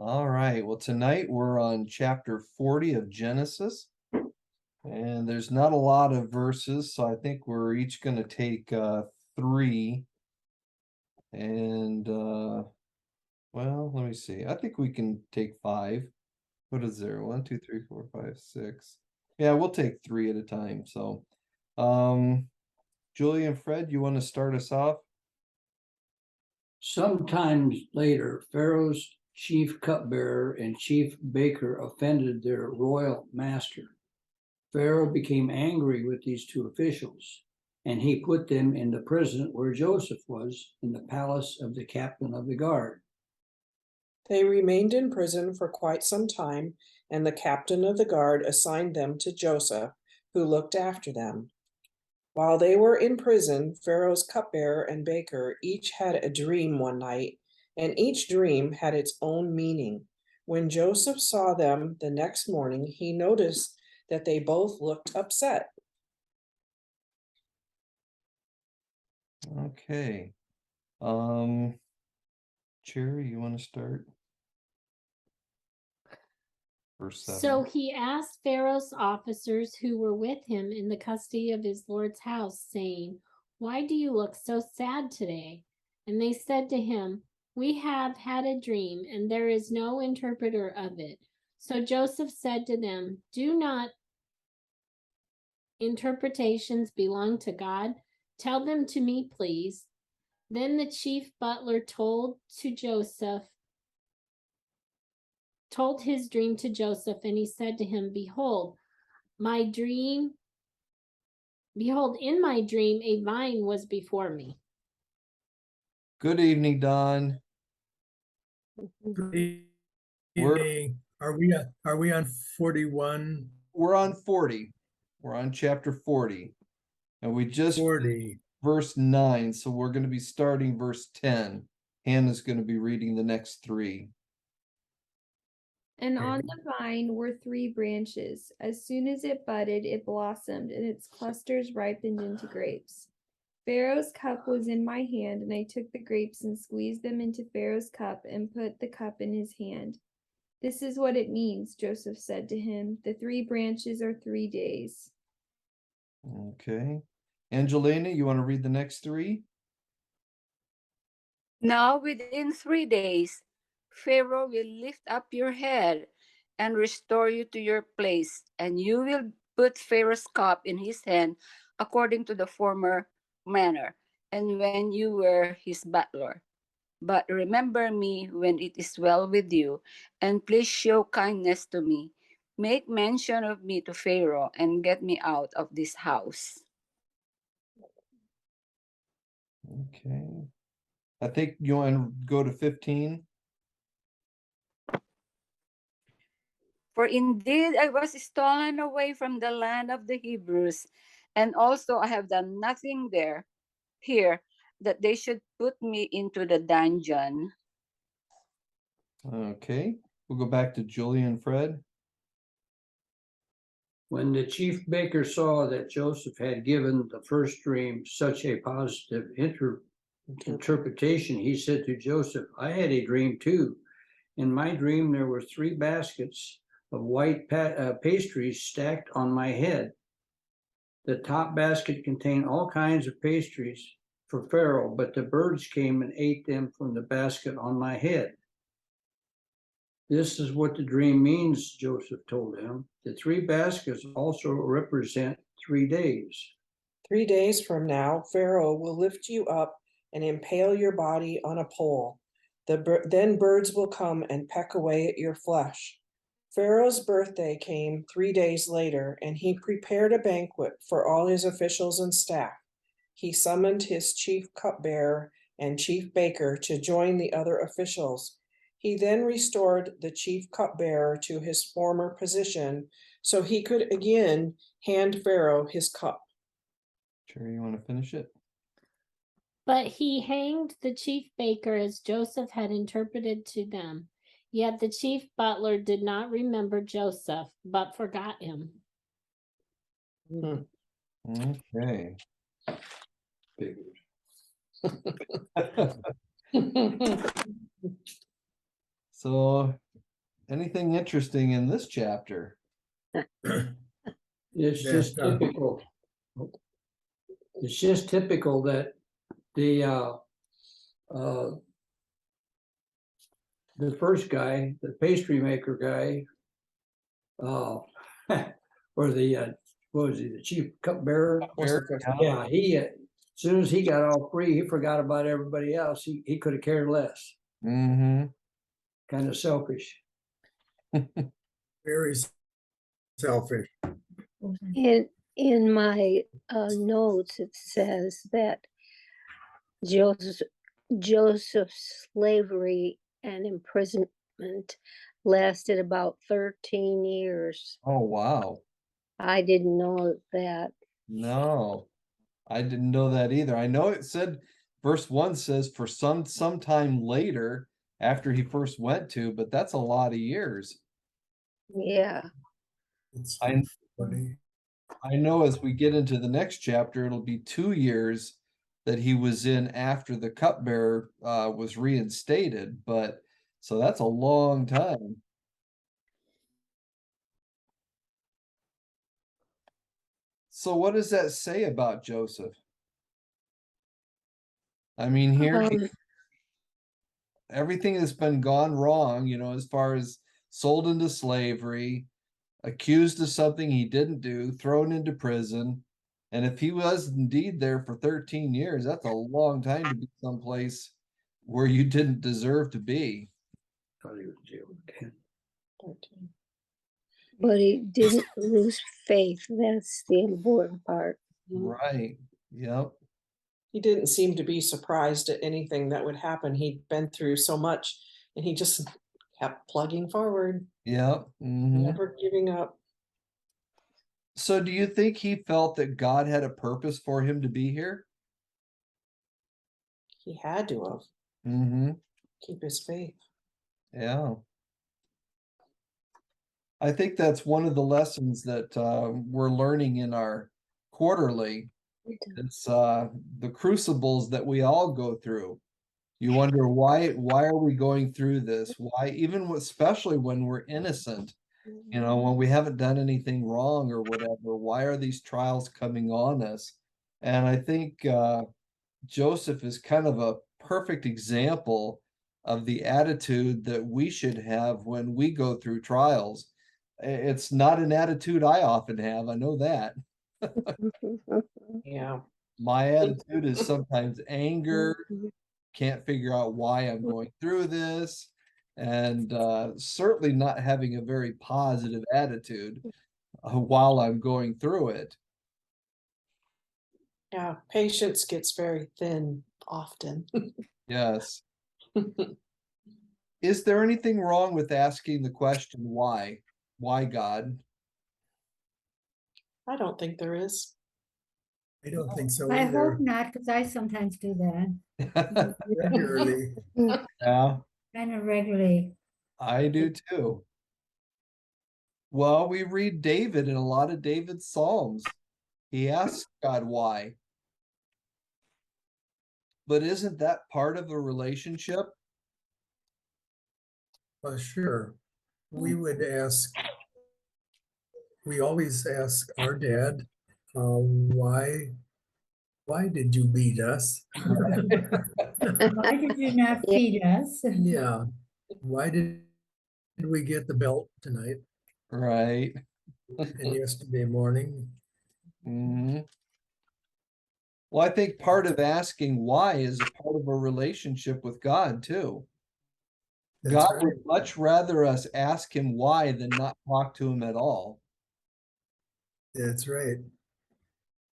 All right, well, tonight we're on chapter 40 of Genesis. And there's not a lot of verses, so I think we're each going to take three. And well, let me see. I think we can take five. What is there? 1, 2, 3, 4, 5, 6. Yeah, we'll take three at a time. So, Julie and Fred, you want to start us off? Sometimes later, Pharaoh's chief cupbearer and chief baker offended their royal master. Pharaoh became angry with these two officials, and he put them in the prison where Joseph was, in the palace of the captain of the guard. They remained in prison for quite some time, and the captain of the guard assigned them to Joseph, who looked after them. While they were in prison, Pharaoh's cupbearer and baker each had a dream one night, and each dream had its own meaning. When Joseph saw them the next morning, he noticed that they both looked upset. Okay. Cherry, you want to start? Verse 7. So he asked Pharaoh's officers who were with him in the custody of his lord's house, saying, "Why do you look so sad today?" And they said to him, "We have had a dream, and there is no interpreter of it." So Joseph said to them, "Do not interpretations belong to God? Tell them to me, please." Then the chief butler told his dream to Joseph, and he said to him, Behold, in my dream, a vine was before me." Good evening, Don. Good evening. Are we on 41? We're on 40. We're on chapter 40. And we just 40. Verse 9, so we're going to be starting verse 10. Hannah's going to be reading the next three. And on the vine were 3 branches. As soon as it budded, it blossomed, and its clusters ripened into grapes. Pharaoh's cup was in my hand, and I took the grapes and squeezed them into Pharaoh's cup and put the cup in his hand. "This is what it means," Joseph said to him. "The 3 branches are 3 days." Okay. Angelina, you want to read the next three? Now within 3 days, Pharaoh will lift up your head and restore you to your place, and you will put Pharaoh's cup in his hand according to the former manner, and when you were his butler. But remember me when it is well with you, and please show kindness to me. Make mention of me to Pharaoh, and get me out of this house. Okay. I think you want to go to 15. For indeed I was stolen away from the land of the Hebrews, and also I have done nothing here, that they should put me into the dungeon. Okay. We'll go back to Julie and Fred. When the chief baker saw that Joseph had given the first dream such a positive interpretation, he said to Joseph, "I had a dream too. In my dream, there were 3 baskets of white pastries stacked on my head. The top basket contained all kinds of pastries for Pharaoh, but the birds came and ate them from the basket on my head." "This is what the dream means," Joseph told him. "The 3 baskets also represent 3 days. 3 days from now, Pharaoh will lift you up and impale your body on a pole. Then birds will come and peck away at your flesh." Pharaoh's birthday came 3 days later, and he prepared a banquet for all his officials and staff. He summoned his chief cupbearer and chief baker to join the other officials. He then restored the chief cupbearer to his former position, so he could again hand Pharaoh his cup. Sure, you want to finish it? But he hanged the chief baker as Joseph had interpreted to them. Yet the chief butler did not remember Joseph, but forgot him. Okay. So Anything interesting in this chapter? It's just That, typical. It's just typical that the the first guy, the pastry maker guy, or the what was he, the chief cupbearer? Yeah, he as soon as he got all free, he forgot about everybody else. He could have cared less. Mm-hmm. Kind of selfish. very selfish. In my notes, it says that Joseph's slavery and imprisonment lasted about 13 years. Oh, wow. I didn't know that. No, I didn't know that either. I know it said, verse 1 says for sometime later after he first went to, but that's a lot of years. Yeah. It's I funny. I know as we get into the next chapter, it'll be 2 years that he was in after the cupbearer was reinstated, but so that's a long time. So what does that say about Joseph? I mean, here Um, everything has been gone wrong, as far as sold into slavery, accused of something he didn't do, thrown into prison. And if he was indeed there for 13 years, that's a long time to be someplace where you didn't deserve to be. Thought he was jailed again. but he didn't lose faith. That's the important part. Right. Yep. He didn't seem to be surprised at anything that would happen. He'd been through so much and he just kept plugging forward, Yep. Mhm. never giving up. So do you think he felt that God had a purpose for him to be here? He had to have Mm-hmm. keep his faith. Yeah. I think that's one of the lessons that we're learning in our quarterly. It's the crucibles that we all go through. You wonder why are we going through this? Why, even especially when we're innocent, when we haven't done anything wrong or whatever, why are these trials coming on us? And I think Joseph is kind of a perfect example of the attitude that we should have when we go through trials. It's not an attitude I often have, I know that. Yeah. My attitude is sometimes anger, can't figure out why I'm going through this, and certainly not having a very positive attitude while I'm going through it. Yeah. Patience gets very thin often. Yes. Is there anything wrong with asking the question why? Why God? I don't think there is. I don't think so I either. hope not, because I sometimes do that, Regularly. Yeah, kind of regularly. I do too. Well, we read David in a lot of David's Psalms. He asks God why. But isn't that part of a relationship? Well, sure. We always ask our dad, why did you beat us? Why did you not Yeah. feed us? Yeah. Why did we get the belt tonight Right. and yesterday morning? Mhm. Well, I think part of asking why is a part of a relationship with God too. That's God right. would much rather us ask him why than not talk to him at all. That's right.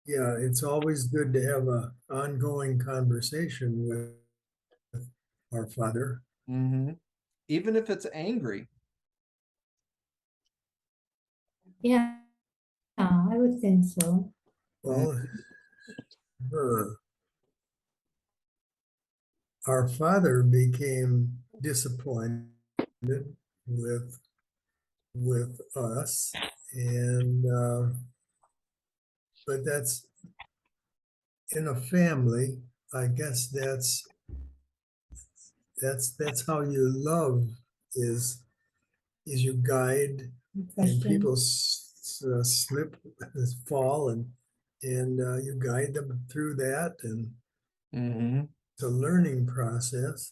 Yeah, it's always good to have a ongoing conversation with our Father. Mm-hmm. Even if it's angry. Yeah, I would think so. Well, our Father became disappointed with us, and but that's in a family. I guess that's how you love is is you guide, and Question. people slip, fall, and you guide them through that, and Mm-hmm. it's a learning process.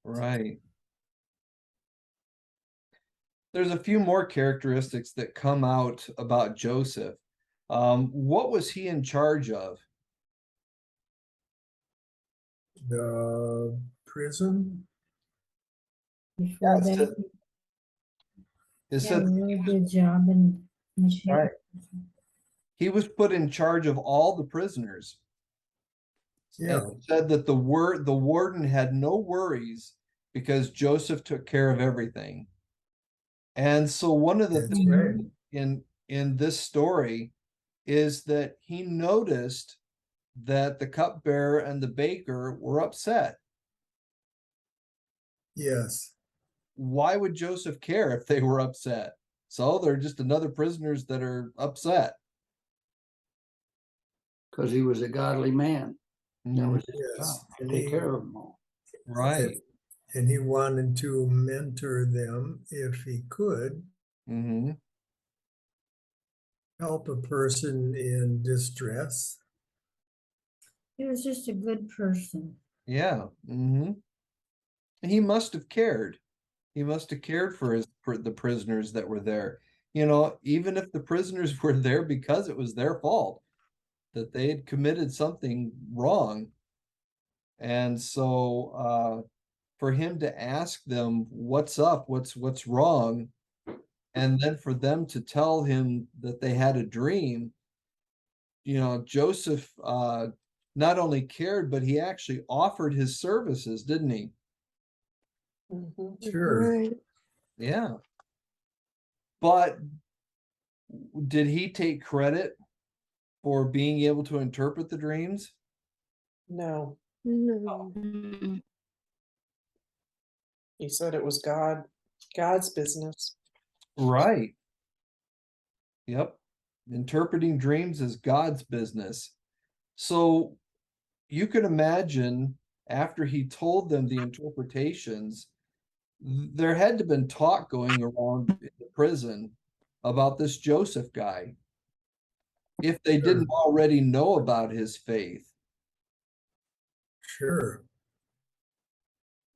Right. There's a few more characteristics that come out about Joseph. What was he in charge of? The prison, Before Yes, that, it he had a said really good job in shape. right. He was put in charge of all the prisoners. yeah, And it said that the warden had no worries because Joseph took care of everything. And so one of the that's things right. in this story is that he noticed that the cupbearer and the baker were upset. Yes, Why would Joseph care if they were upset? So they're just another prisoners that are upset. Because he was a godly man. That was his yes, job, and take care of them all. Right. and he wanted to mentor them if he could, Mm-hmm. help a person in distress. He was just a good person. Yeah. Mm-hmm. He must have cared. He must have cared for the prisoners that were there. You know, even if the prisoners were there because it was their fault that they had committed something wrong. And so for him to ask them what's up, what's wrong, and then for them to tell him that they had a dream, you know, Joseph not only cared, but he actually offered his services, didn't he? Mhm. Sure. Right. Yeah. But did he take credit for being able to interpret the dreams? No, No. Mm. he said it was God's business. Right. Yep. Interpreting dreams is God's business. So you can imagine after he told them the interpretations, there had to have been talk going around in the prison about this Joseph guy. If they Sure. didn't already know about his faith. Sure.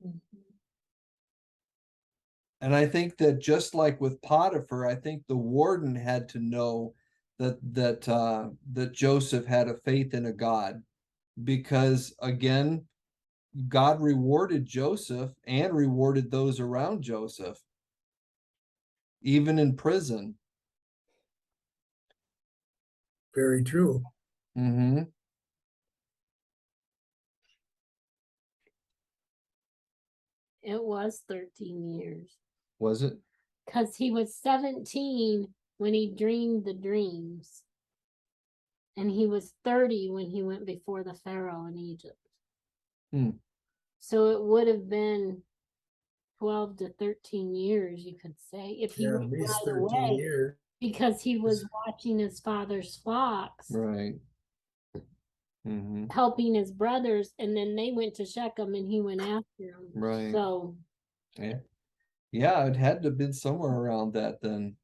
Mhm. And I think that just like with Potiphar, I think the warden had to know that Joseph had a faith in a God, because again, God rewarded Joseph and rewarded those around Joseph, even in prison. Very true. Mm-hmm. It was 13 years. Was it? Because he was 17 when he dreamed the dreams. And he was 30 when he went before the Pharaoh in Egypt. Hmm. So it would have been 12 to 13 years, you could say, if he Yeah, went at least right 13 away, years. because he was watching his father's flocks, Right. Mm-hmm. helping his brothers, and then they went to Shechem and he went after them. Right. So Yeah. Yeah, it had to have been somewhere around that then.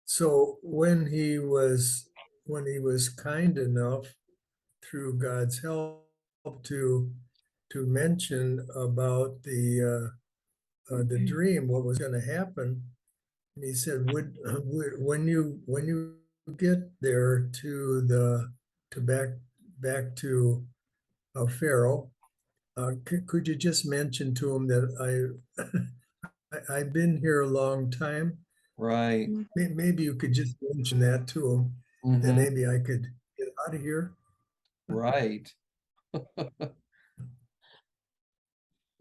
So when he was kind enough through God's help to mention about the dream, what was going to happen, and he said, "Would when you get there to back to Pharaoh, could you just mention to him that I've been here a long time? Right. Maybe you could just mention that to him, then Mm-hmm. maybe I could get out of here." Right.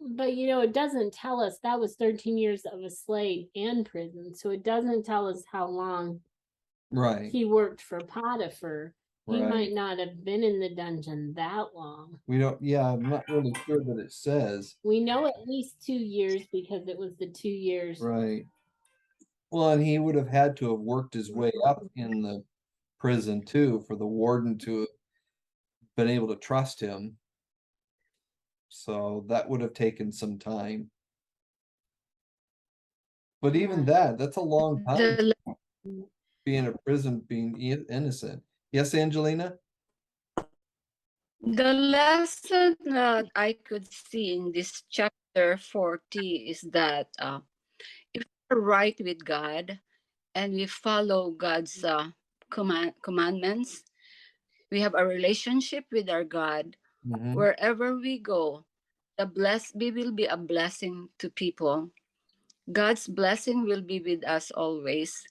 but it doesn't tell us that was 13 years of a slave and prison. So it doesn't tell us how long Right. he worked for Potiphar. He Right. might not have been in the dungeon that long. We don't, yeah, I'm not really sure that it says. We know at least 2 years because it was the 2 years. Right. Well, and he would have had to have worked his way up in the prison too for the warden to have been able to trust him. So that would have taken some time. But even that's a long time The, being in a prison, being innocent. Yes, Angelina? the lesson that I could see in this chapter 40 is that if we're right with God and we follow God's commandments, we have a relationship with our God. Mhm. Wherever we go, we will be a blessing to people. God's blessing will be with us always.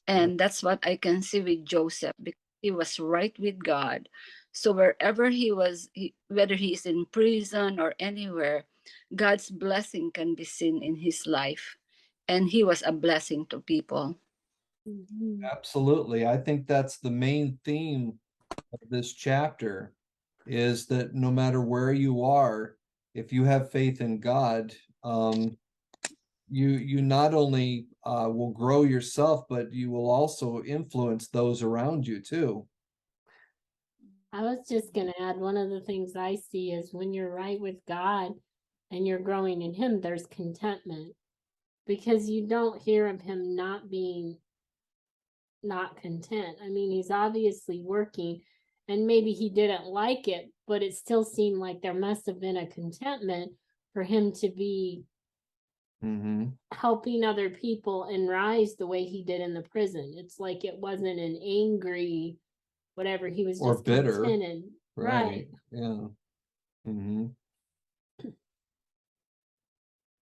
And that's what I can see with Joseph, because he was right with God. So wherever whether he's in prison or anywhere, God's blessing can be seen in his life. And he was a blessing to people. Absolutely. I think that's the main theme of this chapter, is that no matter where you are, if you have faith in God, you not only will grow yourself, but you will also influence those around you too. I was just going to add one of the things I see is when you're right with God and you're growing in Him, there's contentment because you don't hear of Him not being not content. I mean, He's obviously working and maybe He didn't like it, but it still seemed like there must have been a contentment for Him to be helping other people and rise the way He did in the prison. It's like it wasn't an angry whatever, he was Or just bitter. contented. Right. Yeah.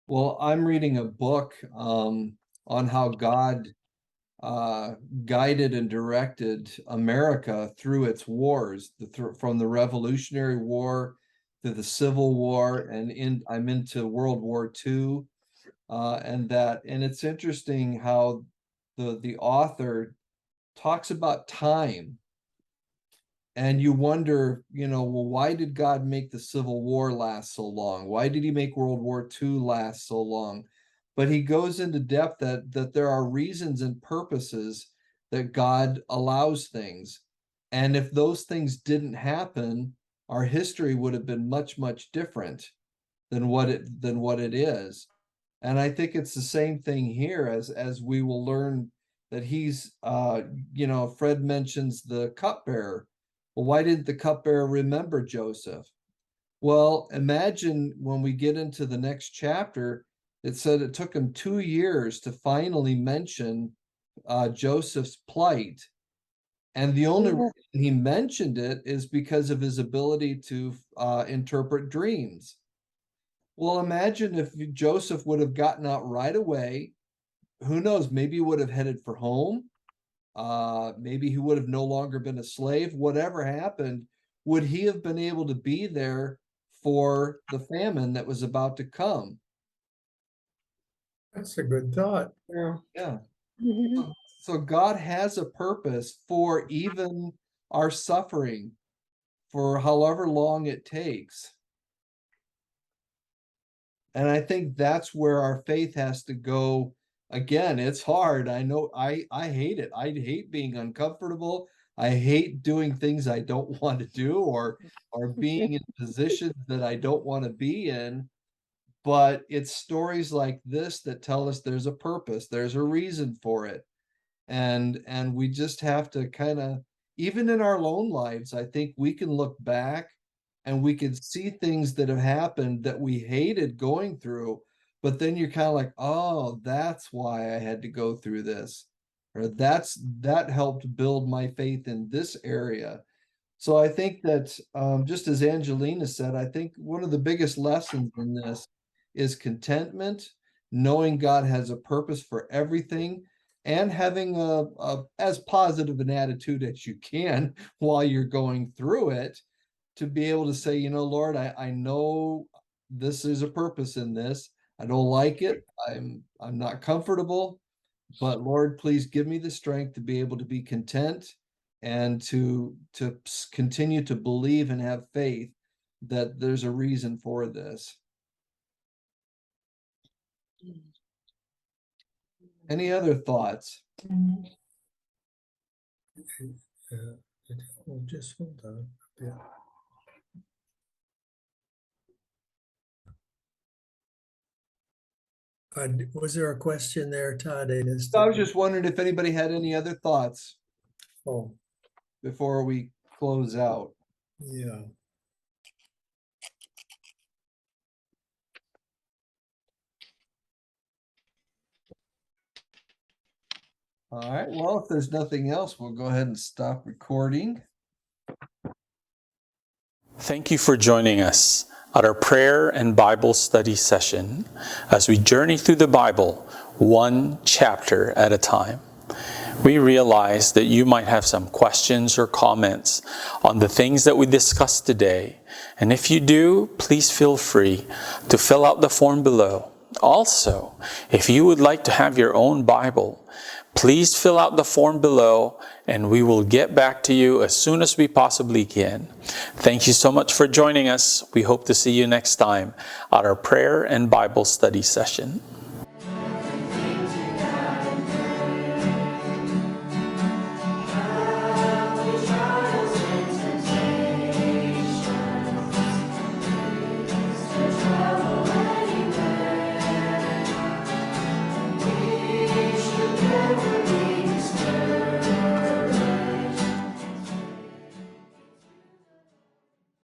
Well, I'm reading a book on how God guided and directed America through its wars, from the Revolutionary War to the Civil War, and I'm into World War II, and it's interesting how the author talks about time, and you wonder, well, why did God make the Civil War last so long? Why did He make World War II last so long? But he goes into depth that there are reasons and purposes that God allows things. And if those things didn't happen, our history would have been much, much different than what it is. And I think it's the same thing here, as we will learn that he's Fred mentions the cupbearer. Well, why didn't the cupbearer remember Joseph? Well, imagine when we get into the next chapter, it said it took him 2 years to finally mention Joseph's plight. And the only reason he mentioned it is because of his ability to interpret dreams. Well, imagine if Joseph would have gotten out right away. Who knows? Maybe he would have headed for home. Maybe he would have no longer been a slave. Whatever happened, would he have been able to be there for the famine that was about to come? That's a good thought. Yeah. So God has a purpose for even our suffering, for however long it takes. And I think that's where our faith has to go. Again, it's hard. I know I hate it. I hate being uncomfortable. I hate doing things I don't want to do, or being in positions that I don't want to be in. But it's stories like this that tell us there's a purpose, there's a reason for it. And we just have to kind of, even in our own lives, I think we can look back and we can see things that have happened that we hated going through, but then you're kind of like, oh, that's why I had to go through this, or that helped build my faith in this area. So I think that, just as Angelina said, I think one of the biggest lessons in this is contentment, knowing God has a purpose for everything, and having a as positive an attitude as you can while you're going through it, to be able to say, Lord, I know this is a purpose in this. I don't like it. I'm not comfortable, but Lord, please give me the strength to be able to be content, and to continue to believe and have faith that there's a reason for this. Any other thoughts? Just hold on. Yeah. Was there a question there, Todd? I missed So I was it. just wondering if anybody had any other thoughts Oh, before we close out. yeah. All right, well, if there's nothing else, we'll go ahead and stop recording. Thank you for joining us at our prayer and Bible study session as we journey through the Bible one chapter at a time. We realize that you might have some questions or comments on the things that we discussed today. And if you do, please feel free to fill out the form below. Also, if you would like to have your own Bible, please fill out the form below and we will get back to you as soon as we possibly can. Thank you so much for joining us. We hope to see you next time at our prayer and Bible study session.